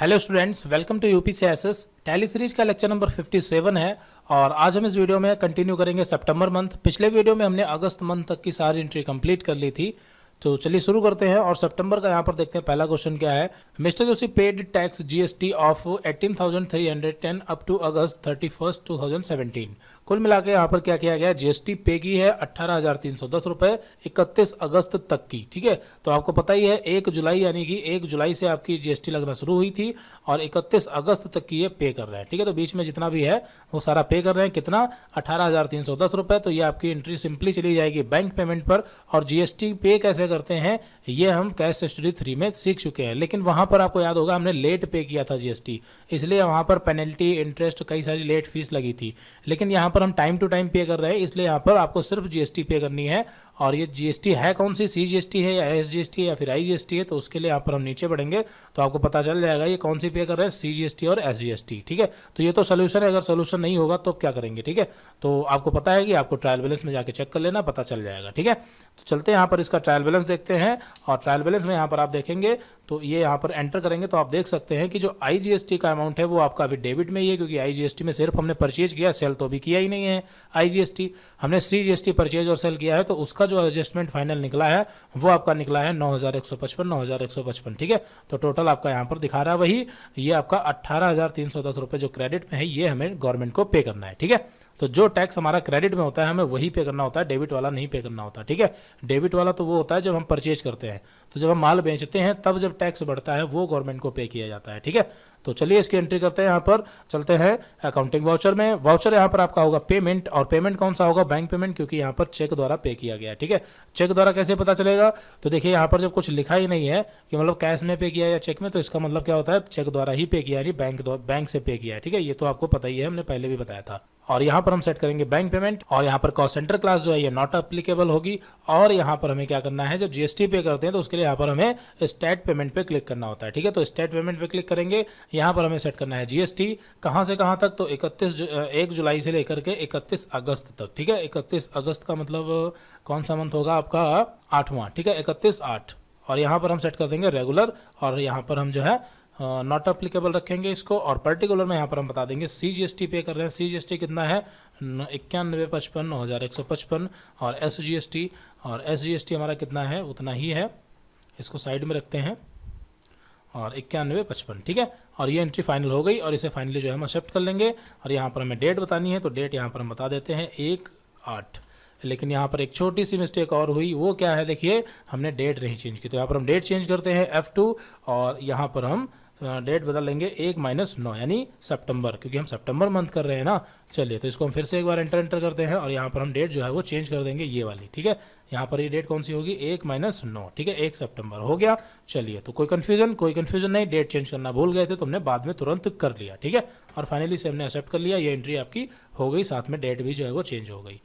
Hello students, welcome to UPCSS. Tally series का lecture number 57 है और आज हम इस वीडियो में कंटिन्यू करेंगे सितंबर मंथ। पिछले वीडियो में हमने अगस्त मंथ तक की सारी एंट्री कंप्लीट कर ली थी, तो चलिए शुरू करते हैं। और सितंबर का यहाँ पर देखते हैं पहला क्वेश्चन क्या है। Mister Joshi paid tax GST of 18,310 up to August 31, 2017। कुल मिला के यहाँ पर क्या किया गया, जीएसटी पे की है 18,310 रुपये 31 अगस्त तक की। ठीक है, तो आपको पता ही है 1 जुलाई यानी कि 1 जुलाई से आपकी जीएसटी लगना शुरू हुई थी और 31 अगस्त तक की ये पे कर रहे हैं। ठीक है, तो बीच में जितना भी है वो सारा पे कर रहे हैं। कितना? 18,310 रुपये। तो ये आपकी एंट्री सिंपली चली जाएगी बैंक पेमेंट पर। और जीएसटी पे कैसे करते हैं ये हम कैश स्टडी 3 में सीख चुके हैं, लेकिन वहां पर आपको याद होगा हमने लेट पे किया था जीएसटी, इसलिए वहां पर पेनल्टी, इंटरेस्ट, कई सारी लेट फीस लगी थी। लेकिन यहाँ पर हम टाइम टू टाइम पे कर रहे हैं, इसलिए यहाँ पर आपको सिर्फ जीएसटी पे करनी है। और ये जीएसटी है कौन सी, सीजीएसटी है या एसजीएसटी है या फिर आईजीएसटी है, तो उसके लिए यहाँ पर हम नीचे बढ़ेंगे तो आपको पता चल जाएगा ये कौन सी पे कर रहे हैं, सीजीएसटी और एसजीएसटी। ठीक है, तो ये तो सोल्यूशन है, अगर सोल्यूशन नहीं होगा तो क्या करेंगे। ठीक है, तो आपको पता है कि आपको ट्रायल बैलेंस में जाके चेक कर लेना, पता चल जाएगा। ठीक है, तो चलते हैं यहाँ पर इसका ट्रायल बैलेंस देखते हैं। और ट्रायल बैलेंस में यहाँ पर आप देखेंगे तो ये यहाँ पर एंटर करेंगे तो आप देख सकते हैं कि जो आईजीएसटी का अमाउंट है वो आपका अभी डेबिट में ही है, क्योंकि आईजीएसटी में सिर्फ हमने परचेज किया, सेल तो अभी किया ही नहीं है। आईजीएसटी हमने सीजीएसटी परचेज और सेल किया है, तो उसका जो एडजस्टमेंट फाइनल निकला है वो आपका निकला है 9,155। ठीक है, तो टोटल आपका यहाँ पर दिखा रहा है वही, ये आपका 18,310 रुपये जो क्रेडिट में है ये हमें गवर्नमेंट को पे करना है। ठीक है, तो जो टैक्स हमारा क्रेडिट में होता है हमें वही पे करना होता है, डेबिट वाला नहीं पे करना होता। ठीक है, डेबिट वाला तो वो होता है जब हम परचेज करते हैं, तो जब हम माल बेचते हैं तब जब टैक्स बढ़ता है वो गवर्नमेंट को पे किया जाता है। ठीक है, तो चलिए इसकी एंट्री करते हैं। यहाँ पर चलते हैं अकाउंटिंग वाउचर में। वाउचर यहाँ पर आपका होगा पेमेंट, और पेमेंट कौन सा होगा, बैंक पेमेंट, क्योंकि यहाँ पर चेक द्वारा पे किया गया है। ठीक है, चेक द्वारा कैसे पता चलेगा, तो देखिए यहाँ पर जब कुछ लिखा ही नहीं है कि मतलब कैश में पे किया या चेक में, तो इसका मतलब क्या होता है, चेक द्वारा ही पे किया, यानी बैंक से पे किया है। ठीक है, ये तो आपको पता ही है, हमने पहले भी बताया था। और यहाँ पर हम सेट करेंगे बैंक पेमेंट, और यहाँ पर कॉस्ट सेंटर क्लास जो है ये नॉट अप्लीकेबल होगी। और यहाँ पर हमें क्या करना है, जब जीएसटी पे करते हैं तो उसके लिए यहाँ पर हमें स्टेट पेमेंट पे क्लिक करना होता है। ठीक है, तो स्टेट पेमेंट पे क्लिक करेंगे, यहाँ पर हमें सेट करना है जीएसटी कहाँ से कहाँ तक, तो 1 जुलाई से लेकर के 31 अगस्त तक। ठीक है, 31 अगस्त का मतलब कौन सा मंथ होगा आपका, 8वां। ठीक है, 31/8। और यहाँ पर हम सेट कर देंगे रेगुलर, और यहाँ पर हम जो है नॉट अप्लीकेबल रखेंगे इसको। और पर्टिकुलर में यहाँ पर हम बता देंगे सीजीएसटी पे कर रहे हैं, सीजीएसटी कितना है 9155 9,155। और एसजीएसटी हमारा कितना है उतना ही है, इसको साइड में रखते हैं, और 9155। ठीक है, और ये एंट्री फाइनल हो गई और इसे फाइनली जो है हम एक्सेप्ट कर लेंगे। और यहाँ पर हमें डेट बतानी है, तो डेट यहाँ पर हम बता देते हैं 1/8। लेकिन यहाँ पर एक छोटी सी मिस्टेक और हुई, वो क्या है, देखिए हमने डेट नहीं चेंज की, तो यहाँ पर हम डेट चेंज करते हैं F2, और यहाँ पर हम डेट बदल लेंगे 1-9 यानी सितंबर, क्योंकि हम सितंबर मंथ कर रहे हैं ना। चलिए, तो इसको हम फिर से एक बार एंटर करते हैं, और यहाँ पर हम डेट जो है वो चेंज कर देंगे, ये वाली। ठीक है, यहाँ पर ये डेट कौन सी होगी, 1-9। ठीक है, 1 सितंबर हो गया। चलिए, तो कोई कन्फ्यूजन नहीं, डेट चेंज करना भूल गए थे तो हमने बाद में तुरंत कर लिया। ठीक है, और फाइनली से हमने एक्सेप्ट कर लिया, ये एंट्री आपकी हो गई, साथ में डेट भी जो है वो चेंज हो गई।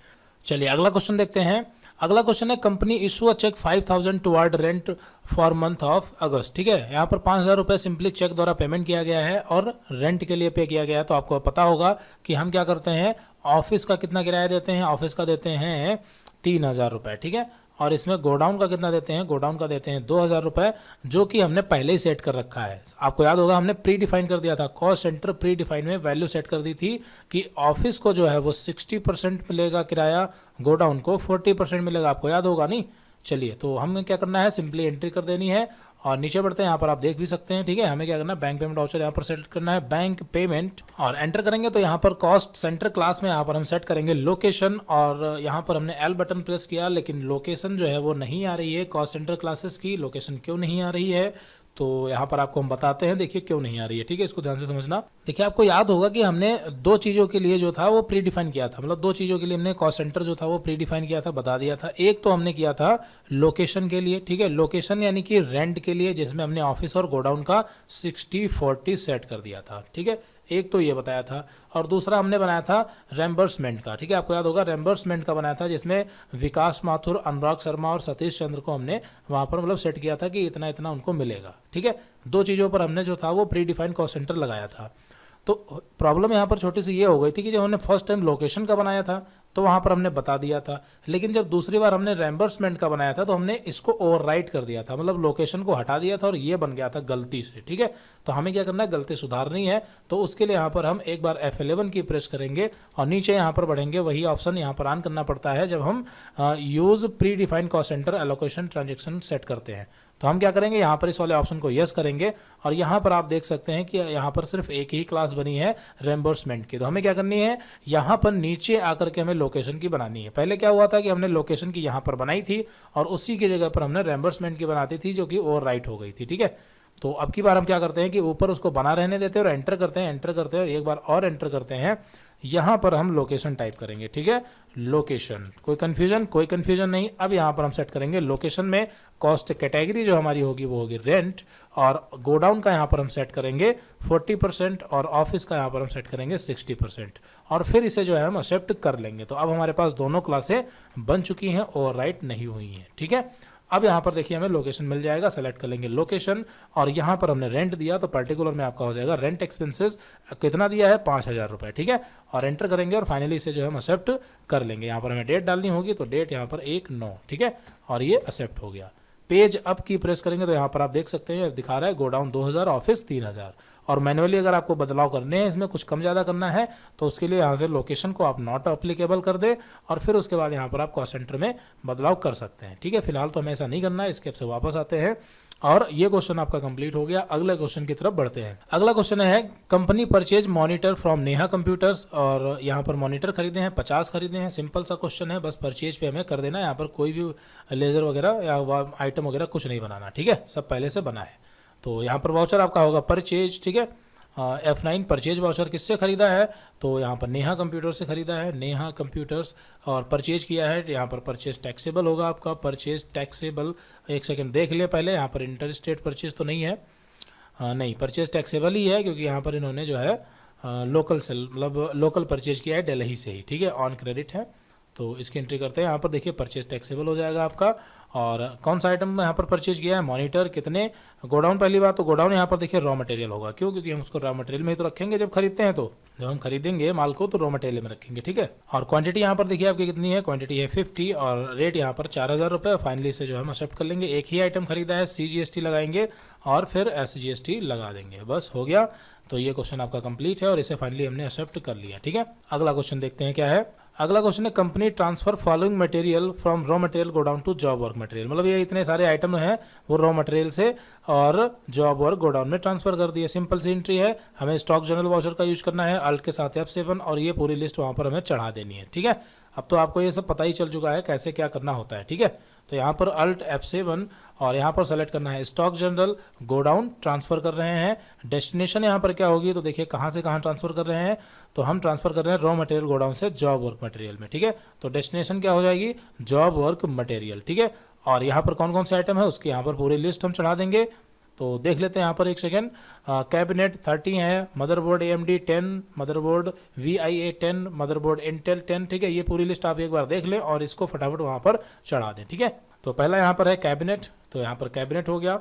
चलिए अगला क्वेश्चन देखते हैं। अगला क्वेश्चन है, company issue a cheque 5,000 toward rent for month of August. ठीक है, यहाँ पर 5,000 रुपये सिंपली चेक द्वारा पेमेंट किया गया है और रेंट के लिए पे किया गया है। तो आपको पता होगा कि हम क्या करते हैं, ऑफिस का कितना किराया देते हैं, ऑफिस का देते हैं 3,000 रुपये। ठीक है, और इसमें गोडाउन का कितना देते हैं, गोडाउन का देते हैं 2,000 रुपये, जो कि हमने पहले ही सेट कर रखा है। आपको याद होगा हमने प्री डिफाइन कर दिया था, कॉस्ट सेंटर प्री डिफाइन में वैल्यू सेट कर दी थी कि ऑफिस को जो है वो 60% मिलेगा किराया, गोडाउन को 40% मिलेगा। आपको याद होगा नहीं। चलिए, तो हमें क्या करना है, सिंपली एंट्री कर देनी है और नीचे बढ़ते हैं। यहाँ पर आप देख भी सकते हैं। ठीक है, हमें क्या करना है, बैंक पेमेंट वाउचर यहाँ पर सेट करना है, बैंक पेमेंट, और एंटर करेंगे तो यहाँ पर कॉस्ट सेंटर क्लास में यहाँ पर हम सेट करेंगे लोकेशन। और यहाँ पर हमने L बटन प्रेस किया, लेकिन लोकेशन जो है वो नहीं आ रही है, कॉस्ट सेंटर क्लासेस की लोकेशन क्यों नहीं आ रही है, तो यहाँ पर आपको हम बताते हैं, देखिए क्यों नहीं आ रही है। ठीक है, इसको ध्यान से समझना। देखिए, आपको याद होगा कि हमने 2 चीज़ों के लिए जो था वो प्री डिफाइन किया था, मतलब 2 चीज़ों के लिए हमने कॉस्ट सेंटर जो था वो प्री डिफाइन किया था, बता दिया था। एक तो हमने किया था लोकेशन के लिए। ठीक है, लोकेशन यानी कि रेंट के लिए, जिसमें हमने ऑफिस और गोडाउन का 60-40 सेट कर दिया था। ठीक है, एक तो ये बताया था, और दूसरा हमने बनाया था रेम्बर्समेंट का। ठीक है, आपको याद होगा रेम्बर्समेंट का बनाया था, जिसमें विकास माथुर, अनुराग शर्मा और सतीश चंद्र को हमने वहाँ पर मतलब सेट किया था कि इतना इतना उनको मिलेगा। ठीक है, 2 चीज़ों पर हमने जो था वो प्री डिफाइंड कॉस्ट सेंटर लगाया था। तो प्रॉब्लम यहाँ पर छोटी सी ये हो गई थी कि जब हमने फर्स्ट टाइम लोकेशन का बनाया था तो वहाँ पर हमने बता दिया था। लेकिन जब दूसरी बार हमने रेम्बर्समेंट का बनाया था तो हमने इसको ओवरराइट कर दिया था, मतलब लोकेशन को हटा दिया था और ये बन गया था गलती से। ठीक है, तो हमें क्या करना है, गलती सुधारनी है। तो उसके लिए यहाँ पर हम एक बार F11 की प्रेस करेंगे और नीचे यहाँ पर बढ़ेंगे। वही ऑप्शन यहाँ पर ऑन करना पड़ता है जब हम use pre defined cost centre allocation transaction set करते हैं। तो हम क्या करेंगे, यहाँ पर इस वाले ऑप्शन को यस करेंगे और यहाँ पर आप देख सकते हैं कि यहाँ पर सिर्फ एक ही क्लास बनी है रेम्बर्समेंट की। तो हमें क्या करनी है, यहाँ पर नीचे आकर के हमें लोकेशन की बनानी है। पहले क्या हुआ था कि हमने लोकेशन की यहाँ पर बनाई थी और उसी की जगह पर हमने रेम्बर्समेंट की बनाती थी, जो कि ओवरराइट हो गई थी। ठीक है, तो अब की बार हम क्या करते हैं कि ऊपर उसको बना रहने देते हैं और एंटर करते हैं, एंटर करते हैं, एक बार और एंटर करते हैं। यहाँ पर हम लोकेशन टाइप करेंगे। ठीक है, लोकेशन, कोई कन्फ्यूजन नहीं। अब यहाँ पर हम सेट करेंगे लोकेशन में कॉस्ट कैटेगरी जो हमारी होगी वो होगी रेंट, और गोडाउन का यहाँ पर हम सेट करेंगे 40% और ऑफिस का यहाँ पर हम सेट करेंगे 60%, और फिर इसे जो है हम एक्सेप्ट कर लेंगे। तो अब हमारे पास दोनों क्लासें बन चुकी हैं, ओवरराइट नहीं हुई हैं। ठीक है, अब यहाँ पर देखिए हमें लोकेशन मिल जाएगा, सेलेक्ट कर लेंगे लोकेशन, और यहाँ पर हमने रेंट दिया तो पर्टिकुलर में आपका हो जाएगा रेंट एक्सपेंसेस कितना दिया है, 5,000 रुपये। ठीक है, और एंटर करेंगे और फाइनली इसे जो है हम एक्सेप्ट कर लेंगे। यहाँ पर हमें डेट डालनी होगी तो डेट यहाँ पर 1/9। ठीक है, और ये एक्सेप्ट हो गया। पेज अप की प्रेस करेंगे तो यहाँ पर आप देख सकते हैं दिखा रहा है गोडाउन 2000, ऑफिस 3000। और मैनुअली अगर आपको बदलाव करने हैं, इसमें कुछ कम ज़्यादा करना है, तो उसके लिए यहाँ से लोकेशन को आप नॉट अप्लीकेबल कर दे और फिर उसके बाद यहाँ पर आप कॉस्ट सेंटर में बदलाव कर सकते हैं। ठीक है, फिलहाल तो हमें ऐसा नहीं करना है। स्टेप से वापस आते हैं और ये क्वेश्चन आपका कंप्लीट हो गया। अगले क्वेश्चन की तरफ बढ़ते हैं। अगला क्वेश्चन है company purchase monitor from Neha computers, और यहाँ पर मॉनिटर खरीदे हैं 50 खरीदे हैं। सिंपल सा क्वेश्चन है, बस परचेज पे हमें कर देना है। यहाँ पर कोई भी लेजर वगैरह या आइटम वगैरह कुछ नहीं बनाना। ठीक है, सब पहले से बना है। तो यहाँ पर वाउचर आपका होगा परचेज। ठीक है, F9 परचेज वाउचर किससे खरीदा है, तो यहाँ पर नेहा कंप्यूटर से खरीदा है, नेहा कंप्यूटर्स, और परचेज किया है। यहाँ पर परचेज टैक्सेबल होगा आपका, परचेज टैक्सेबल। एक सेकंड देख लिया पहले, यहाँ पर इंटर स्टेट परचेज तो नहीं है, नहीं परचेज टैक्सेबल ही है, क्योंकि यहाँ पर इन्होंने जो है लोकल सेल मतलब लोकल परचेज किया है दिल्ली से ही। ठीक है, ऑन क्रेडिट है, तो इसकी एंट्री करते हैं। यहाँ पर देखिए परचेज टैक्सेबल हो जाएगा आपका। और कौन सा आइटम यहाँ पर परचेज किया है, मॉनिटर, कितने, गोडाउन। पहली बात तो गोडाउन यहाँ पर देखिए रॉ मटेरियल होगा, क्यों, क्योंकि हम उसको रॉ मटेरियल में ही तो रखेंगे जब खरीदते हैं। तो जब हम खरीदेंगे माल को तो रॉ मटेरियल में रखेंगे। ठीक है, और क्वांटिटी यहाँ पर देखिए आपकी कितनी है, क्वांटिटी है 50 और रेट यहाँ पर 4,000 रुपये। फाइनली से जो हम एक्सेप्ट कर लेंगे। एक ही आइटम खरीदा है, CGST लगाएंगे और फिर SGST लगा देंगे, बस हो गया। तो ये क्वेश्चन आपका कंप्लीट है और इसे फाइनली हमने एक्सेप्ट कर लिया। ठीक है, अगला क्वेश्चन देखते हैं क्या है। अगला क्वेश्चन है company transfer following material from raw material godown to job work material. मतलब ये इतने सारे आइटम हैं वो रॉ मटेरियल से और जॉब वर्क गोडाउन में ट्रांसफर कर दिए। सिंपल सी एंट्री है, हमें स्टॉक जनरल वाउचर का यूज करना है, अल्ट के साथ F7, और ये पूरी लिस्ट वहाँ पर हमें चढ़ा देनी है। ठीक है, अब तो आपको ये सब पता ही चल चुका है कैसे क्या करना होता है। ठीक है, तो यहाँ पर अल्ट F7 और यहाँ पर सेलेक्ट करना है स्टॉक जनरल गोडाउन, ट्रांसफ़र कर रहे हैं। डेस्टिनेशन यहाँ पर क्या होगी, तो देखिए कहाँ से कहाँ ट्रांसफ़र कर रहे हैं, तो हम ट्रांसफ़र कर रहे हैं रॉ मटेरियल गोडाउन से जॉब वर्क मटेरियल में। ठीक है, तो डेस्टिनेशन क्या हो जाएगी, जॉब वर्क मटेरियल। ठीक है, और यहाँ पर कौन कौन से आइटम है उसकी यहाँ पर पूरी लिस्ट हम चढ़ा देंगे। तो देख लेते हैं यहाँ पर एक सेकेंड। कैबिनेट 30 है, motherboard AMD 10, motherboard VIA 10, motherboard Intel 10। ठीक है, ये पूरी लिस्ट आप एक बार देख लें और इसको फटाफट वहाँ पर चढ़ा दें। ठीक है, तो पहला यहाँ पर है कैबिनेट, तो यहाँ पर कैबिनेट हो गया।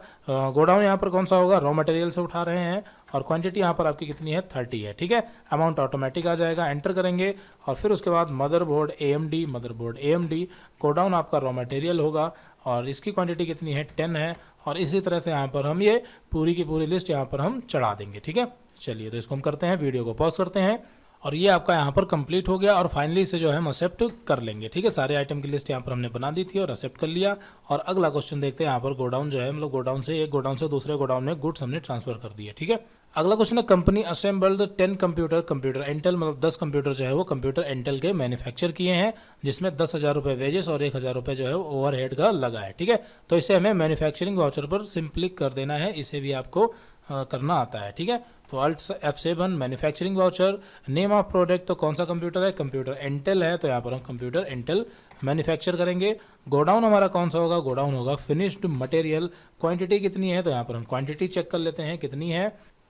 गोडाउन यहाँ पर कौन सा होगा, रॉ मटेरियल से उठा रहे हैं, और क्वांटिटी यहाँ पर आपकी कितनी है 30 है। ठीक है, अमाउंट ऑटोमेटिक आ जाएगा, एंटर करेंगे और फिर उसके बाद मदरबोर्ड AMD, गोडाउन आपका रॉ मटेरियल होगा और इसकी क्वांटिटी कितनी है 10 है, और इसी तरह से यहाँ पर हम ये पूरी की पूरी लिस्ट यहाँ पर हम चढ़ा देंगे। ठीक है, चलिए तो इसको हम करते हैं, वीडियो को पॉज करते हैं और ये आपका यहाँ पर कंप्लीट हो गया और फाइनली इसे जो है हम एक्सेप्ट कर लेंगे। ठीक है, सारे आइटम की लिस्ट यहाँ पर हमने बना दी थी और एक्सेप्ट कर लिया। और अगला क्वेश्चन देखते हैं। यहाँ पर गोडाउन जो है मतलब गोडाउन से एक गोडाउन से दूसरे गोडाउन में गुड्स हमने ट्रांसफर कर दिए। ठीक है, अगला क्वेश्चन है कंपनी असेंबल्ड 10 कंप्यूटर इंटेल, मतलब 10 कंप्यूटर जो है वो कंप्यूटर इंटेल के मैन्युफैक्चर किए हैं, जिसमें 10,000 रुपये वेजेस और 1,000 रुपये जो है ओवरहेड का लगा है। ठीक है, तो इसे हमें मैन्युफैक्चरिंग वाउचर पर सिंपली कर देना है, इसे भी आपको करना आता है। ठीक है, तो alt F7 manufacturing voucher, name of product तो कौन सा कंप्यूटर है, कंप्यूटर इंटेल है, तो यहाँ पर हम कंप्यूटर इंटेल मैन्युफैक्चर करेंगे। गोडाउन हमारा कौन सा होगा, गोडाउन होगा फिनिश्ड मटेरियल। क्वांटिटी कितनी है, तो यहाँ पर हम क्वांटिटी चेक कर लेते हैं कितनी है,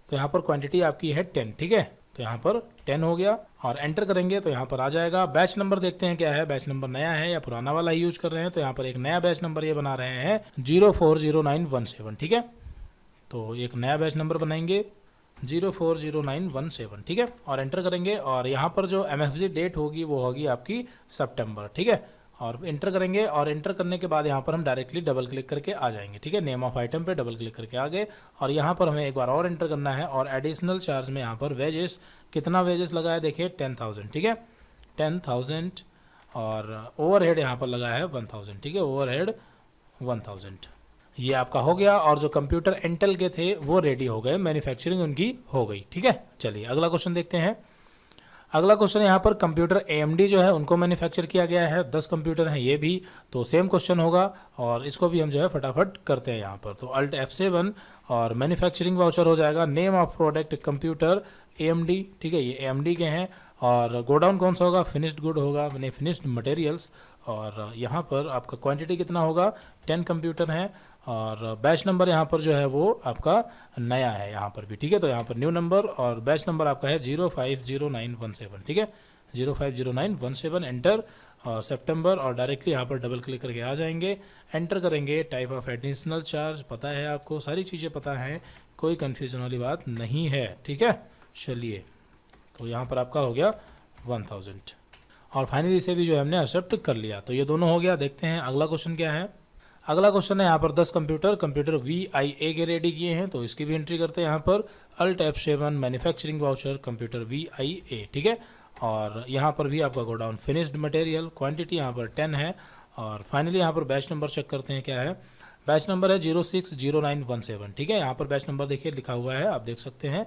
तो यहाँ पर क्वांटिटी आपकी है 10। ठीक है, तो यहाँ पर 10 हो गया और एंटर करेंगे तो यहाँ पर आ जाएगा। बैच नंबर देखते हैं क्या है, बैच नंबर नया है या पुराना वाला ही यूज कर रहे हैं, तो यहाँ पर एक नया बैच नंबर ये बना रहे हैं 040917। ठीक है, तो एक नया बैच नंबर बनाएंगे 040917, ठीक है, और एंटर करेंगे। और यहाँ पर जो MFG डेट होगी वो होगी आपकी सितंबर, ठीक है, और एंटर करेंगे। और एंटर करने के बाद यहाँ पर हम डायरेक्टली डबल क्लिक करके आ जाएंगे, ठीक है, नेम ऑफ आइटम पे डबल क्लिक करके आ गए। और यहाँ पर हमें एक बार और एंटर करना है। और एडिशनल चार्ज में यहाँ पर वेजेस, कितना वेजेस लगा है देखिए 10,000, ठीक है, 10,000। और ओवरहेड यहाँ पर लगा है 1,000, ठीक है, ओवरहेड 1,000। ये आपका हो गया। और जो कंप्यूटर इंटेल के थे वो रेडी हो गए, मैन्युफैक्चरिंग उनकी हो गई, ठीक है। चलिए अगला क्वेश्चन देखते हैं। अगला क्वेश्चन यहाँ पर कंप्यूटर AMD जो है उनको मैन्युफैक्चर किया गया है, 10 कंप्यूटर हैं ये भी, तो सेम क्वेश्चन होगा। और इसको भी हम जो है फटाफट करते हैं यहाँ पर। तो Alt F7 और मैन्युफैक्चरिंग वाउचर हो जाएगा। Name of product computer AMD, ठीक है, ये AMD के हैं। और गोडाउन कौन सा होगा, फिनिश्ड गुड होगा, मैंने फिनिश्ड मटेरियल्स। और यहाँ पर आपका क्वांटिटी कितना होगा, 10 कंप्यूटर हैं। और बैच नंबर यहाँ पर जो है वो आपका नया है यहाँ पर भी, ठीक है, तो यहाँ पर न्यू नंबर। और बैच नंबर आपका है 050917, ठीक है, 050917। एंटर और सितंबर, और डायरेक्टली यहाँ पर डबल क्लिक करके आ जाएंगे, एंटर करेंगे। टाइप ऑफ एडिशनल चार्ज पता है आपको, सारी चीज़ें पता हैं, कोई कन्फ्यूजन वाली बात नहीं है, ठीक है। चलिए तो यहाँ पर आपका हो गया 1000। और फाइनली इसे भी जो है हमने एक्सेप्ट कर लिया। तो ये दोनों हो गया। देखते हैं अगला क्वेश्चन क्या है। अगला क्वेश्चन है यहाँ पर 10 कंप्यूटर VIA के रेडी किए हैं, तो इसकी भी एंट्री करते हैं यहाँ पर। Alt F7 manufacturing voucher computer VIA, ठीक है। और यहाँ पर भी आपका गोडाउन फिनिश्ड मटेरियल, क्वांटिटी यहाँ पर 10 है। और फाइनली यहाँ पर बैच नंबर चेक करते हैं क्या है। बैच नंबर है 060917, ठीक है, यहाँ पर बैच नंबर देखिए लिखा हुआ है, आप देख सकते हैं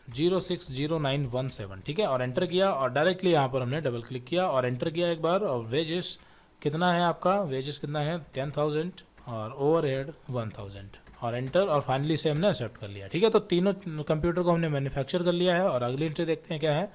060917, ठीक है। और एंटर किया, और डायरेक्टली यहाँ पर हमने डबल क्लिक किया और एंटर किया एक बार। और वेजेस कितना है आपका, वेजेस कितना है 10,000 और ओवरहेड 1,000, और एंटर। और फाइनली से हमने एक्सेप्ट कर लिया, ठीक है। तो तीनों कंप्यूटर को हमने मैन्युफैक्चर कर लिया है। और अगली एंट्री देखते हैं क्या है।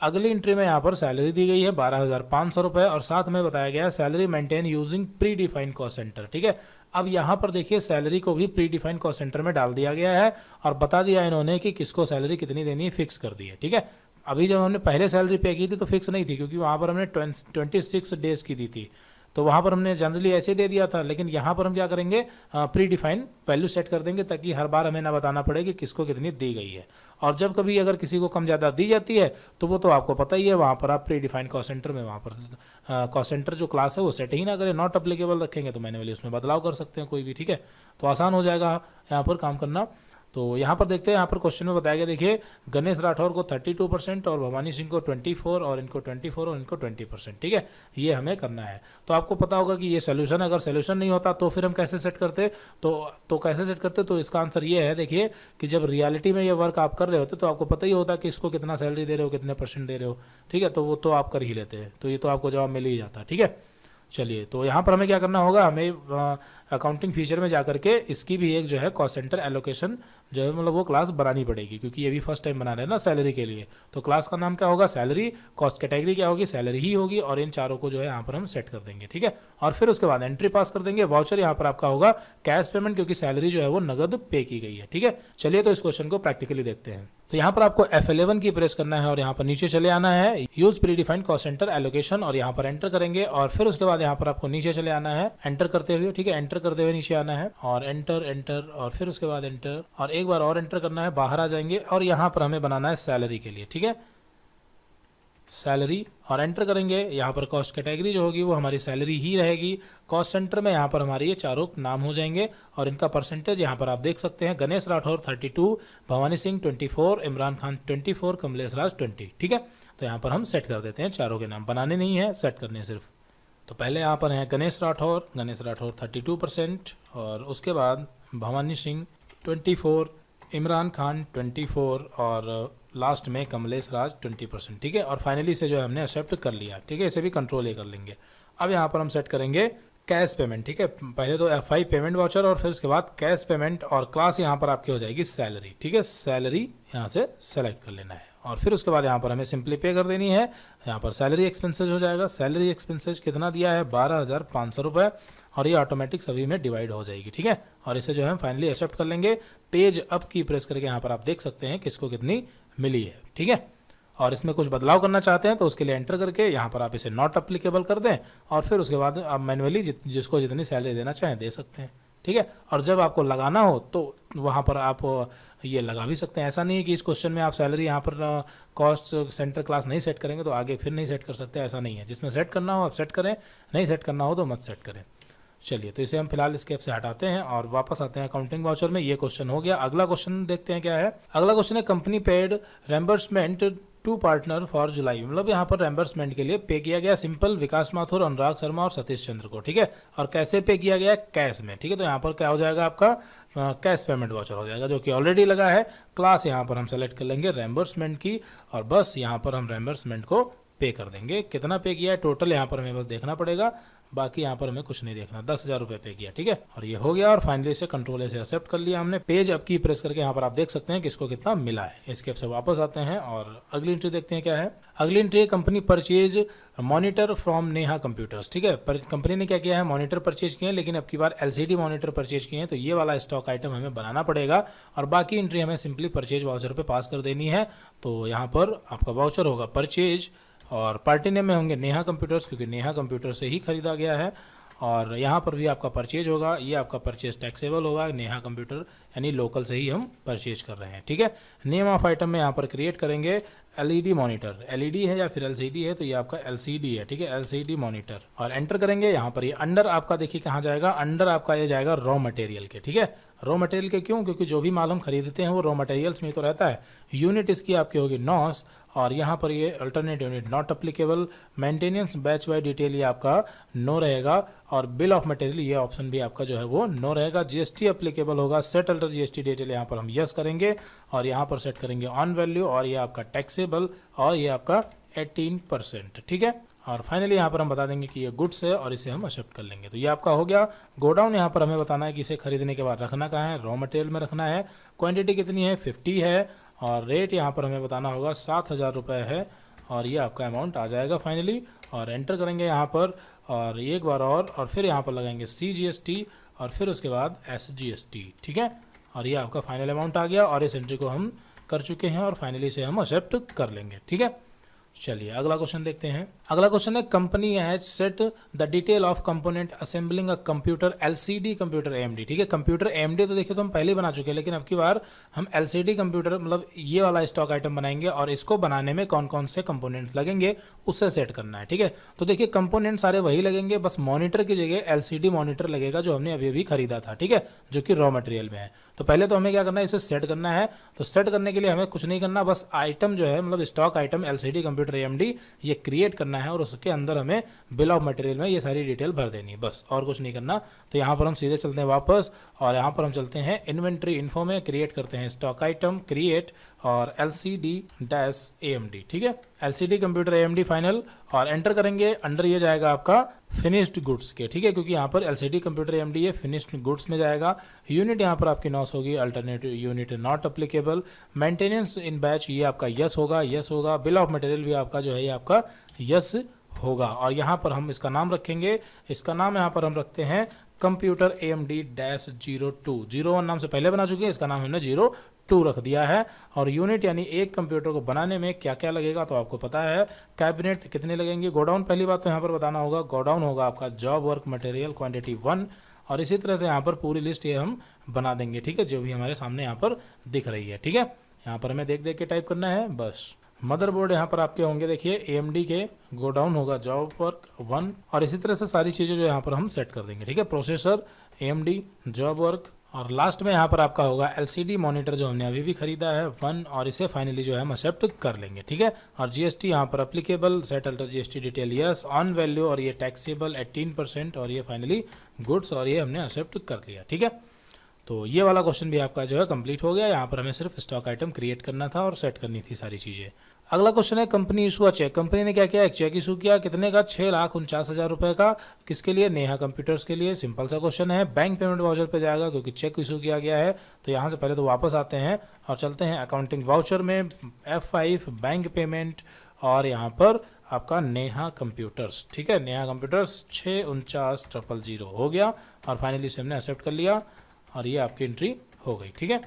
अगली एंट्री में यहाँ पर सैलरी दी गई है 12,500 रुपये, और साथ में बताया गया है salary maintain using pre defined cost centre, ठीक है। अब यहाँ पर देखिए सैलरी को भी प्री डिफाइंड कॉस्ट सेंटर में डाल दिया गया है, और बता दिया इन्होंने कि किसको सैलरी कितनी देनी है, फिक्स कर दी है, ठीक है। अभी जब हमने पहले सैलरी पे की थी तो फिक्स नहीं थी, क्योंकि वहाँ पर हमने 26 डेज़ की दी थी, तो वहाँ पर हमने जनरली ऐसे दे दिया था। लेकिन यहाँ पर हम क्या करेंगे, प्री डिफाइंड वैल्यू सेट कर देंगे, ताकि हर बार हमें ना बताना पड़े कि किसको कितनी दी गई है। और जब कभी अगर किसी को कम ज़्यादा दी जाती है तो वो तो आपको पता ही है, वहाँ पर आप प्री डिफाइंड कॉस्ट सेंटर में, वहाँ पर कॉस्ट सेंटर जो क्लास है वो सेट ही ना करें, नॉट अप्लीकेबल रखेंगे, तो मैन्युअली उसमें बदलाव कर सकते हैं कोई भी, ठीक है। तो आसान हो जाएगा यहाँ पर काम करना। तो यहाँ पर देखते हैं, यहाँ पर क्वेश्चन में बताया गया, देखिए गणेश राठौर को 32% और भवानी सिंह को 24, और इनको 24 और इनको 20%, ठीक है, ये हमें करना है। तो आपको पता होगा कि ये सोल्यूशन, अगर सोल्यूशन नहीं होता तो फिर हम कैसे सेट करते, तो कैसे सेट करते, तो इसका आंसर ये है, देखिए कि जब रियलिटी में ये वर्क आप कर रहे होते तो आपको पता ही होता कि इसको कितना सैलरी दे रहे हो, कितने % दे रहे हो, ठीक है, तो वो तो आप कर ही लेते हैं, तो ये तो आपको जवाब मिल ही जाता, ठीक है। चलिए तो यहाँ पर हमें क्या करना होगा, हमें अकाउंटिंग फीचर में जाकर के इसकी भी एक जो है कॉस्ट सेंटर एलोकेशन जो है मतलब वो क्लास बनानी पड़ेगी, क्योंकि ये भी फर्स्ट टाइम बना रहे हैं ना सैलरी के लिए। तो क्लास का नाम क्या होगा, सैलरी। कॉस्ट कैटेगरी क्या होगी, सैलरी ही होगी। और इन चारों को जो है यहाँ पर हम सेट कर देंगे, ठीक है। और फिर उसके बाद एंट्री पास कर देंगे। वाउचर यहाँ पर आपका होगा कैश पेमेंट, क्योंकि सैलरी जो है वो नगद पे की गई है, ठीक है। चलिए तो इस क्वेश्चन को प्रैक्टिकली देखते हैं। तो यहाँ पर आपको F11 की प्रेस करना है और यहाँ पर नीचे चले आना है, use pre defined cost centre allocation, और यहाँ पर एंटर करेंगे। और फिर उसके बाद यहाँ पर आपको नीचे चले आना है एंटर करते हुए, ठीक है, एंटर करते हुए नीचे आना है और एंटर और फिर उसके बाद एंटर, और एक बार और एंटर करना है, बाहर आ जाएंगे। और यहाँ पर हमें बनाना है सैलरी के लिए, ठीक है, सैलरी, और एंटर करेंगे। यहाँ पर कॉस्ट कैटेगरी जो होगी वो हमारी सैलरी ही रहेगी। कॉस्ट सेंटर में यहाँ पर हमारे ये चारों नाम हो जाएंगे, और इनका परसेंटेज यहाँ पर आप देख सकते हैं, गणेश राठौर 32, भवानी सिंह 24, इमरान खान 24, कमलेश राज 20, ठीक है। तो यहाँ पर हम सेट कर देते हैं, चारों के नाम बनाने नहीं है, सेट करने हैं सिर्फ। तो पहले यहाँ पर है गणेश राठौर 32%, और उसके बाद भवानी सिंह 24, इमरान खान 24, और लास्ट में कमलेश राज 20%, ठीक है। और फाइनली से जो है हमने एक्सेप्ट कर लिया, ठीक है, इसे भी कंट्रोल ही कर लेंगे। अब यहाँ पर हम सेट करेंगे कैश पेमेंट, ठीक है। पहले तो F5 पेमेंट वाउचर, और फिर उसके बाद कैश पेमेंट, और क्लास यहाँ पर आपकी हो जाएगी सैलरी, ठीक है। सैलरी यहाँ से सेलेक्ट कर लेना है, और फिर उसके बाद यहाँ पर हमें सिंपली पे कर देनी है। यहाँ पर सैलरी एक्सपेंसेज हो जाएगा। सैलरी एक्सपेंसेज कितना दिया है, 12,500 रुपये, और ये ऑटोमेटिक सभी में डिवाइड हो जाएगी, ठीक है। और इसे जो है हम फाइनली एक्सेप्ट कर लेंगे। पेज अप की प्रेस करके यहाँ पर आप देख सकते हैं किसको कितनी मिली है, ठीक है। और इसमें कुछ बदलाव करना चाहते हैं तो उसके लिए एंटर करके यहाँ पर आप इसे नॉट अप्लीकेबल कर दें, और फिर उसके बाद आप मैन्युअली जिसको जितनी सैलरी देना चाहें दे सकते हैं, ठीक है। और जब आपको लगाना हो तो वहाँ पर आप ये लगा भी सकते हैं। ऐसा नहीं है कि इस क्वेश्चन में आप सैलरी यहाँ पर कॉस्ट सेंटर क्लास नहीं सेट करेंगे तो आगे फिर नहीं सेट कर सकते, ऐसा नहीं है। जिसमें सेट करना हो आप सेट करें, नहीं सेट करना हो तो मत सेट करें। चलिए, तो इसे हम फिलहाल स्केप से हटाते हैं और वापस आते हैं अकाउंटिंग वाउचर में। ये क्वेश्चन हो गया। अगला क्वेश्चन देखते हैं क्या है। अगला क्वेश्चन है company paid reimbursement to partner for July. मतलब यहाँ पर रेम्बर्समेंट के लिए पे किया गया सिंपल विकास माथुर, अनुराग शर्मा और सतीश चंद्र को, ठीक है। और कैसे पे किया गया? कैश में, ठीक है। तो यहाँ पर क्या हो जाएगा आपका कैश पेमेंट वाउचर हो जाएगा, जो कि ऑलरेडी लगा है। क्लास यहाँ पर हम सेलेक्ट कर लेंगे रेम्बर्समेंट की और बस यहाँ पर हम रेम्बर्समेंट को पे कर देंगे। कितना पे किया है टोटल यहाँ पर हमें बस देखना पड़ेगा, बाकी यहाँ पर हमें कुछ नहीं देखना। 10,000 रुपये पे किया, ठीक है। और ये हो गया और फाइनली से कंट्रोल से एक्सेप्ट कर लिया हमने। पेज अप की प्रेस करके यहाँ पर आप देख सकते हैं किसको कितना मिला है। इसके से वापस आते हैं और अगली एंट्री देखते हैं क्या है। अगली entry company purchase monitor from Neha computers, ठीक है। कंपनी ने क्या किया है, मॉनिटर परचेज किए हैं, लेकिन अब की बार LCD मॉनिटर परचेज किए हैं, तो ये वाला स्टॉक आइटम हमें बनाना पड़ेगा और बाकी एंट्री हमें सिंपली परचेज वाउचर पे पास कर देनी है। तो यहाँ पर आपका वाउचर होगा परचेज और पार्टी नेम में होंगे नेहा कंप्यूटर्स, क्योंकि नेहा कंप्यूटर से ही खरीदा गया है। और यहाँ पर भी आपका परचेज होगा, ये आपका परचेज टैक्सेबल होगा, नेहा कंप्यूटर यानी लोकल से ही हम परचेज कर रहे हैं, ठीक है। नेम ऑफ आइटम में यहाँ पर क्रिएट करेंगे LED मॉनिटर। LED है या फिर LCD है, तो ये आपका LCD है, ठीक है, LCD मॉनिटर। और एंटर करेंगे यहाँ पर। ये अंडर आपका देखिए कहाँ जाएगा, अंडर आपका ये जाएगा रॉ मटेरियल के, ठीक है। रॉ मटेरियल के क्यों? क्योंकि जो भी माल हम खरीदते हैं वो रॉ मटेरियल्स में तो रहता है। यूनिट इसकी आपकी होगी नॉस और यहाँ पर ये alternate unit not applicable. Maintenance batch wise detail ये आपका नो रहेगा और बिल ऑफ मटेरियल ये ऑप्शन भी आपका जो है वो नो रहेगा। GST अप्लीकेबल होगा। सेट अल्टर GST डिटेल यहाँ पर हम यस करेंगे और यहाँ पर सेट करेंगे ऑन वैल्यू और ये आपका टैक्सेबल और ये आपका 18%, ठीक है। और फाइनली यहाँ पर हम बता देंगे कि ये गुड्स है और इसे हम एक्सेप्ट कर लेंगे। तो ये आपका हो गया। गोडाउन यहाँ पर हमें बताना है कि इसे खरीदने के बाद रखना कहाँ है, रॉ मटेरियल में रखना है। क्वांटिटी कितनी है, 50 है और रेट यहाँ पर हमें बताना होगा 7,000 रुपये है और ये आपका अमाउंट आ जाएगा फाइनली। और एंटर करेंगे यहाँ पर और एक बार और फिर यहाँ पर लगाएंगे CGST और फिर उसके बाद SGST, ठीक है। और ये आपका फाइनल अमाउंट आ गया और इस एंट्री को हम कर चुके हैं और फाइनली से हम एक्सेप्ट कर लेंगे, ठीक है। चलिए अगला क्वेश्चन देखते हैं। अगला क्वेश्चन है company has set the detail of component assembling a computer LCD computer AMD, ठीक है। कंप्यूटर AMD तो देखिए तो हम पहले बना चुके हैं, लेकिन अब की बार हम LCD कंप्यूटर मतलब ये वाला स्टॉक आइटम बनाएंगे और इसको बनाने में कौन कौन से कंपोनेंट लगेंगे उससे सेट करना है, ठीक है। तो देखिए कंपोनेंट सारे वही लगेंगे, बस मॉनिटर की जगह LCD मॉनिटर लगेगा जो हमने अभी अभी खरीदा था, ठीक है, जो कि रॉ मटेरियल में है। तो पहले तो हमें क्या करना है, इसे सेट करना है। तो सेट करने के लिए हमें कुछ नहीं करना, बस आइटम जो है मतलब stock item LCD computer AMD ये क्रिएट करना है और उसके अंदर हमें बिल ऑफ मटेरियल में ये सारी डिटेल भर देनी है, बस और कुछ नहीं करना। तो यहाँ पर हम सीधे चलते हैं वापस और यहाँ पर हम चलते हैं इन्वेंट्री इन्फो में, क्रिएट करते हैं स्टॉक आइटम क्रिएट और LCD-AMD, ठीक है, LCD कंप्यूटर AMD फाइनल। और एंटर करेंगे, अंडर ये जाएगा आपका फिनिश्ड गुड्स के, ठीक है, क्योंकि यहाँ पर LCD कंप्यूटर AMD ये फिनिश्ड गुड्स में जाएगा। यूनिट यहाँ पर आपकी नॉस होगी, alternative unit not applicable. Maintenance in batch ये आपका यस होगा। बिल ऑफ मटेरियल भी आपका जो है ये आपका यस होगा। और यहाँ पर हम इसका नाम रखेंगे, इसका नाम यहाँ पर हम रखते हैं कंप्यूटर AMD-02। 01 नाम से पहले बना चुके हैं, इसका नाम हमने 02 रख दिया है। और यूनिट यानी एक कंप्यूटर को बनाने में क्या क्या लगेगा तो आपको पता है। कैबिनेट कितने लगेंगे, गोडाउन पहली बात तो यहाँ पर बताना होगा। गोडाउन होगा आपका जॉब वर्क मटेरियल क्वांटिटी 1 और इसी तरह से यहाँ पर पूरी लिस्ट ये हम बना देंगे, ठीक है, जो भी हमारे सामने यहाँ पर दिख रही है, ठीक है। यहाँ पर हमें देख देख के टाइप करना है बस। मदरबोर्ड यहाँ पर आपके होंगे देखिए AMD के, गोडाउन होगा जॉब वर्क 1 और इसी तरह से सारी चीज़ें जो यहाँ पर हम सेट कर देंगे, ठीक है। प्रोसेसर AMD जॉब वर्क और लास्ट में यहाँ पर आपका होगा LCD मॉनिटर जो हमने अभी भी खरीदा है 1 और इसे फाइनली जो है हम एक्सेप्ट कर लेंगे, ठीक है। और GST यहाँ पर applicable, set alter GST detail yes, on value और ये टैक्सेबल 18% और ये फाइनली गुड्स और ये हमने एक्सेप्ट कर लिया, ठीक है। तो ये वाला क्वेश्चन भी आपका जो है कंप्लीट हो गया। यहाँ पर हमें सिर्फ स्टॉक आइटम क्रिएट करना था और सेट करनी थी सारी चीज़ें। अगला क्वेश्चन है company issue a cheque. Company ने क्या किया, एक चेक इशू किया, कितने का, 6,49,000 रुपये का। किसके लिए, नेहा कंप्यूटर्स के लिए। सिंपल सा क्वेश्चन है, बैंक पेमेंट वाउचर पे जाएगा क्योंकि चेक इशू किया गया है। तो यहाँ से पहले तो वापस आते हैं और चलते हैं अकाउंटिंग वाउचर में, F5 बैंक पेमेंट और यहाँ पर आपका नेहा कंप्यूटर्स, ठीक है, नेहा कंप्यूटर्स 649,000 हो गया और फाइनली से हमने एक्सेप्ट कर लिया और ये आपकी एंट्री हो गई, ठीक है।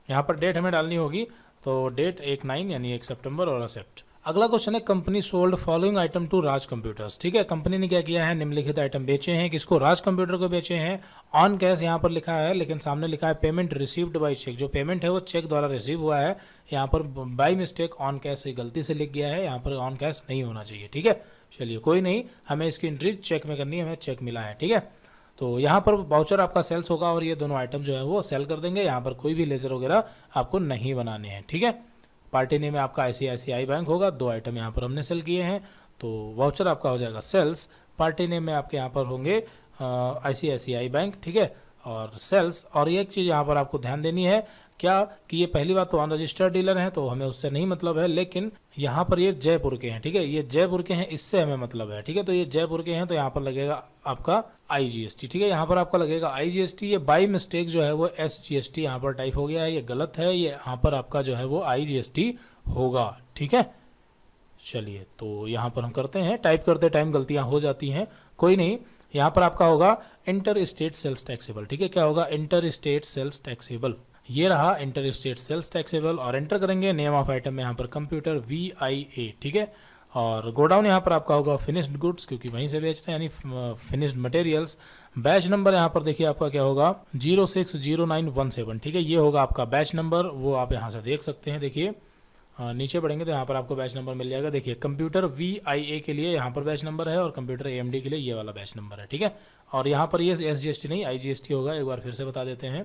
यहाँ पर डेट हमें डालनी होगी, तो डेट 1/9 यानी 1 सितंबर और एक्सेप्ट। अगला क्वेश्चन है company sold following item to Raj computers. ठीक है, कंपनी ने क्या किया है, निम्नलिखित आइटम बेचे हैं। किसको, राज कंप्यूटर को बेचे हैं। ऑन कैश यहाँ पर लिखा है, लेकिन सामने लिखा है पेमेंट रिसीव्ड बाय चेक। जो पेमेंट है वो चेक द्वारा रिसीव हुआ है। यहाँ पर बाय मिस्टेक ऑन कैश से गलती से लिख गया है, यहाँ पर ऑन कैश नहीं होना चाहिए। ठीक है, चलिए कोई नहीं, हमें इसकी एंट्री चेक में करनी है, हमें चेक मिला है। ठीक है, तो यहाँ पर वाउचर आपका सेल्स होगा और ये दोनों आइटम जो है वो सेल कर देंगे। यहाँ पर कोई भी लेजर वगैरह आपको नहीं बनाने हैं। ठीक है, पार्टी नेम में आपका ICICI बैंक होगा। 2 आइटम यहाँ पर हमने सेल किए हैं, तो वाउचर आपका हो जाएगा सेल्स। पार्टी नेम में आपके यहाँ पर होंगे ICICI बैंक। ठीक है, और सेल्स। और एक चीज़ यहाँ पर आपको ध्यान देनी है क्या, कि ये पहली बात तो अनरजिस्टर्ड डीलर हैं, तो हमें उससे नहीं मतलब है, लेकिन यहाँ पर ये जयपुर के हैं। ठीक है, ये जयपुर के हैं, इससे हमें मतलब है। ठीक है, तो ये जयपुर के हैं, तो यहाँ पर लगेगा आपका IGST। ठीक है, यहाँ पर आपका लगेगा IGST। ये बाई मिस्टेक जो है वो SGST यहाँ पर टाइप हो गया है, ये गलत है। ये यहाँ पर आपका जो है वो IGST होगा। ठीक है, चलिए तो यहाँ पर हम करते हैं, टाइप करते टाइम गलतियाँ हो जाती हैं, कोई नहीं। यहाँ पर आपका होगा इंटर स्टेट सेल्स टैक्सेबल। ठीक है, क्या होगा, इंटर स्टेट सेल्स टैक्सेबल। ये रहा इंटर स्टेट सेल्स टैक्सेबल। और एंटर करेंगे नेम ऑफ आइटम में यहाँ पर कंप्यूटर VIA। ठीक है, और गोडाउन यहाँ पर आपका होगा फिनिश्ड गुड्स, क्योंकि वहीं से बेच रहे हैं, यानी फिनिश्ड मटेरियल्स। बैच नंबर यहाँ पर देखिए आपका क्या होगा, 060917। ठीक है, ये होगा आपका बैच नंबर, वो आप यहाँ से देख सकते हैं। देखिए नीचे बढ़ेंगे तो यहाँ पर आपको बैच नंबर मिल जाएगा। देखिए कंप्यूटर VIA के लिए यहाँ पर बैच नंबर है और कंप्यूटर AMD के लिए ये वाला बैच नंबर है। ठीक है, और यहाँ पर ये SGST नहीं IGST होगा। एक बार फिर से बता देते हैं।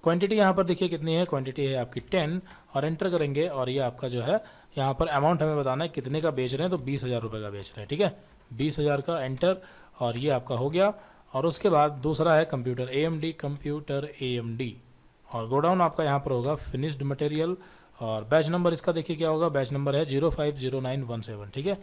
क्वांटिटी यहाँ पर देखिए कितनी है, क्वांटिटी है आपकी 10। और एंटर करेंगे और ये आपका जो है यहाँ पर अमाउंट हमें बताना है कितने का बेच रहे हैं, तो 20,000 रुपये का बेच रहे हैं। ठीक है, 20,000 का एंटर, और ये आपका हो गया। और उसके बाद दूसरा है कंप्यूटर AMD। और गोडाउन आपका यहाँ पर होगा फिनिश्ड मटेरियल। और बैच नंबर इसका देखिए क्या होगा, बैच नंबर है 050917। ठीक है,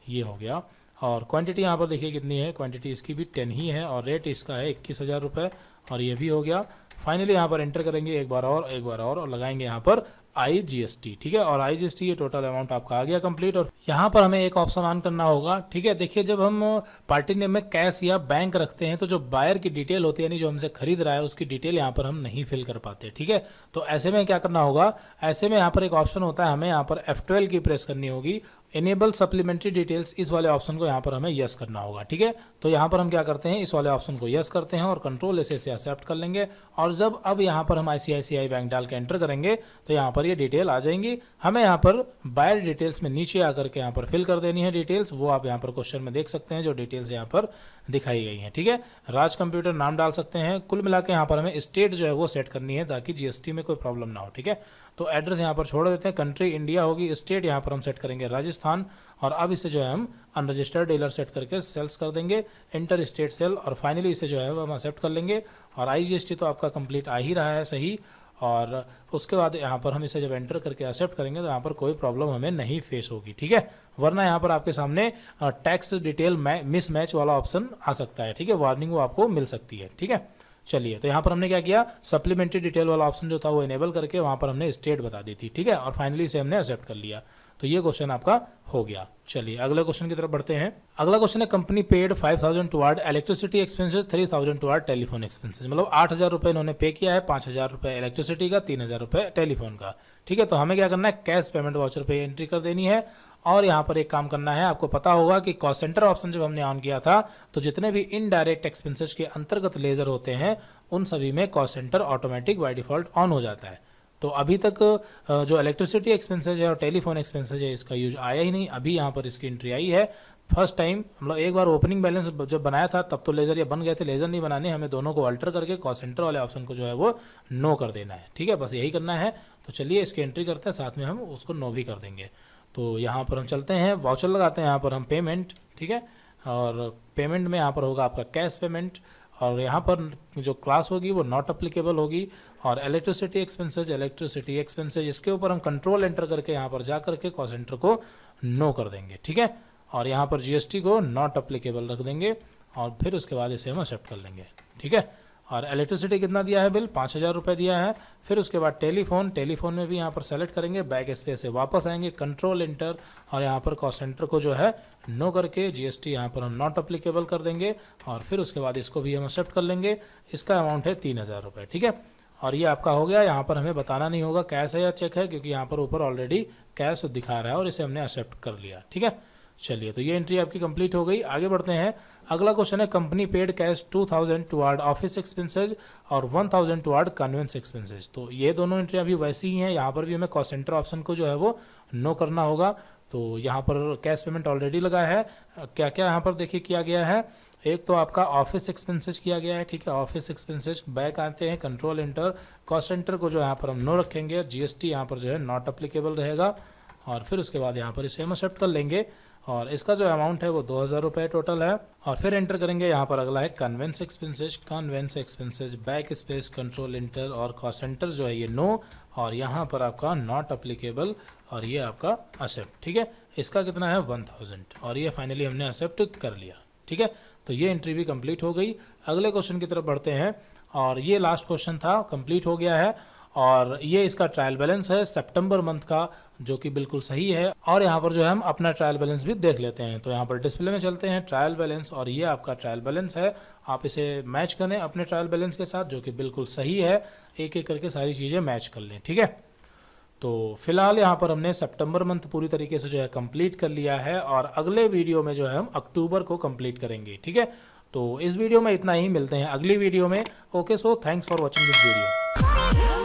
ये हो गया। और क्वांटिटी यहाँ पर देखिए कितनी है, क्वांटिटी इसकी भी 10 ही है, और रेट इसका है 21,000 रुपये। और ये भी हो गया। फाइनली यहाँ पर एंटर करेंगे एक बार और लगाएंगे यहाँ पर IGST। ठीक है, और IGST ये टोटल अमाउंट आपका आ गया कंप्लीट। और यहाँ पर हमें एक ऑप्शन ऑन करना होगा। ठीक है, देखिए जब हम पार्टी नेम में कैश या बैंक रखते हैं तो जो बायर की डिटेल होती है, यानी जो हमसे खरीद रहा है, उसकी डिटेल यहाँ पर हम नहीं फिल कर पाते। ठीक है, तो ऐसे में क्या करना होगा, ऐसे में यहाँ पर एक ऑप्शन होता है, हमें यहाँ पर F12 की प्रेस करनी होगी। इनेबल सप्लीमेंट्री डिटेल्स, इस वाले ऑप्शन को यहाँ पर हमें यस करना होगा। ठीक है, तो यहाँ पर हम क्या करते हैं, इस वाले ऑप्शन को यस करते हैं और कंट्रोल से एक्सेप्ट कर लेंगे। और जब अब यहाँ पर हम ICICI बैंक डाल के एंटर करेंगे तो यहाँ पर ये डिटेल आ जाएंगी। हमें यहाँ पर बायर डिटेल्स में नीचे आकर के यहाँ पर फिल कर देनी है डिटेल्स, वो आप यहाँ पर क्वेश्चन में देख सकते हैं जो डिटेल्स यहाँ पर दिखाई गई हैं। ठीक है, राज कंप्यूटर नाम डाल सकते हैं। कुल मिला के यहाँ पर हमें स्टेट जो है वो सेट करनी है ताकि GST में कोई प्रॉब्लम ना हो। ठीक है, तो एड्रेस यहाँ पर छोड़ देते हैं, कंट्री इंडिया होगी, स्टेट यहाँ पर हम सेट करेंगे राजस्थान। और अब इसे जो है हम अनरजिस्टर्ड डीलर सेट करके सेल्स कर देंगे, इंटर स्टेट सेल। और फाइनली इसे जो है हम एक्सेप्ट कर लेंगे। और IGST तो आपका कंप्लीट आ ही रहा है सही। और उसके बाद यहाँ पर हम इसे जब एंटर करके एक्सेप्ट करेंगे तो यहाँ पर कोई प्रॉब्लम हमें नहीं फेस होगी। ठीक है, वरना यहाँ पर आपके सामने टैक्स डिटेल मिसमैच वाला ऑप्शन आ सकता है। ठीक है, वार्निंग वो आपको मिल सकती है। ठीक है, चलिए तो यहाँ पर हमने क्या किया, सप्लीमेंट्री डिटेल वाला ऑप्शन जो था वो इनेबल करके वहाँ पर हमने स्टेट बता दी थी। ठीक है, और फाइनली इसे हमने एक्सेप्ट कर लिया। तो ये क्वेश्चन आपका हो गया। चलिए अगले क्वेश्चन की तरफ बढ़ते हैं। अगला क्वेश्चन है company paid 5,000 toward electricity expenses, 3,000 toward telephone expenses. मतलब 8,000 रुपये इन्होंने पे किया है, 5,000 रुपये इलेक्ट्रिसिटी का, 3,000 रुपये टेलीफोन का। ठीक है, तो हमें क्या करना है, कैश पेमेंट वाउचर पे एंट्री कर देनी है। और यहाँ पर एक काम करना है, आपको पता होगा कि कॉस्ट सेंटर ऑप्शन जब हमने ऑन किया था तो जितने भी इनडायरेक्ट एक्सपेंसेस के अंतर्गत लेजर होते हैं उन सभी में cost centre automatic by default on हो जाता है। तो अभी तक जो इलेक्ट्रिसिटी एक्सपेंसेस है और टेलीफोन एक्सपेंसेस है इसका यूज आया ही नहीं, अभी यहाँ पर इसकी एंट्री आई है फर्स्ट टाइम। मतलब एक बार ओपनिंग बैलेंस जब बनाया था तब तो लेजर ये बन गए थे, लेजर नहीं बनाने, हमें दोनों को अल्टर करके कॉस्ट सेंटर वाले ऑप्शन को जो है वो नो कर देना है। ठीक है, बस यही करना है। तो चलिए इसकी एंट्री करते हैं, साथ में हम उसको नो भी कर देंगे। तो यहाँ पर हम चलते हैं, वाउचर लगाते हैं यहाँ पर हम पेमेंट। ठीक है, और पेमेंट में यहाँ पर होगा आपका कैश पेमेंट। और यहाँ पर जो क्लास होगी वो नॉट अप्लीकेबल होगी। और इलेक्ट्रिसिटी एक्सपेंसेज इसके ऊपर हम कंट्रोल एंटर करके यहाँ पर जा करके कॉस्ट सेंटर को नो कर देंगे। ठीक है, और यहाँ पर GST को नॉट अप्लीकेबल रख देंगे और फिर उसके बाद इसे हम एक्सेप्ट कर लेंगे। ठीक है, और इलेक्ट्रिसिटी कितना दिया है बिल, 5,000 रुपये दिया है। फिर उसके बाद टेलीफोन में भी यहाँ पर सेलेक्ट करेंगे, बैक स्पेस से वापस आएंगे, कंट्रोल एंटर, और यहाँ पर कॉस्ट सेंटर को जो है नो करके GST यहाँ पर हम नॉट अप्लीकेबल कर देंगे। और फिर उसके बाद इसको भी हम एक्सेप्ट कर लेंगे। इसका अमाउंट है 3,000 रुपये। ठीक है, और ये आपका हो गया। यहाँ पर हमें बताना नहीं होगा कैश है या चेक है, क्योंकि यहाँ पर ऊपर ऑलरेडी कैश दिखा रहा है और इसे हमने एक्सेप्ट कर लिया। ठीक है, चलिए तो ये एंट्री आपकी कंप्लीट हो गई। आगे बढ़ते हैं। अगला क्वेश्चन है company paid cash 2000 toward office expenses और 1000 टुवार्ड कन्वेंस एक्सपेंसेज। तो ये दोनों एंट्री अभी वैसी ही हैं। यहाँ पर भी हमें कॉस्ट सेंटर ऑप्शन को जो है वो नो करना होगा। तो यहाँ पर कैश पेमेंट ऑलरेडी लगा है। क्या क्या यहाँ पर देखिए किया गया है। एक तो आपका ऑफिस एक्सपेंसेज किया गया है। ठीक है, ऑफिस एक्सपेंसेज बैक आते हैं, कंट्रोल एंटर, कॉस्ट सेंटर को जो यहाँ पर हम नो रखेंगे, जीएसटी यहाँ पर जो है नॉट अप्लीकेबल रहेगा और फिर उसके बाद यहाँ पर इसे हम एक्सेप्ट कर लेंगे और इसका जो अमाउंट है वो 2000 रुपये टोटल है। और फिर एंटर करेंगे। यहाँ पर अगला है conveyance expenses back space control enter और कॉस्ट सेंटर जो है ये नो और यहाँ पर आपका नॉट अप्लीकेबल और ये आपका एक्सेप्ट। ठीक है, इसका कितना है 1000 और ये फाइनली हमने एक्सेप्ट कर लिया। ठीक है, तो ये एंट्री भी कंप्लीट हो गई। अगले क्वेश्चन की तरफ बढ़ते हैं और ये लास्ट क्वेश्चन था, कंप्लीट हो गया है और ये इसका ट्रायल बैलेंस है सितंबर मंथ का, जो कि बिल्कुल सही है। और यहाँ पर जो है हम अपना ट्रायल बैलेंस भी देख लेते हैं। तो यहाँ पर डिस्प्ले में चलते हैं, ट्रायल बैलेंस, और ये आपका ट्रायल बैलेंस है। आप इसे मैच करें अपने ट्रायल बैलेंस के साथ, जो कि बिल्कुल सही है। एक एक करके सारी चीज़ें मैच कर लें। ठीक है, तो फिलहाल यहाँ पर हमने सितंबर मंथ पूरी तरीके से जो है कंप्लीट कर लिया है और अगले वीडियो में जो है हम अक्टूबर को कंप्लीट करेंगे। ठीक है, तो इस वीडियो में इतना ही, मिलते हैं अगली वीडियो में। Okay, so thanks for watching this video.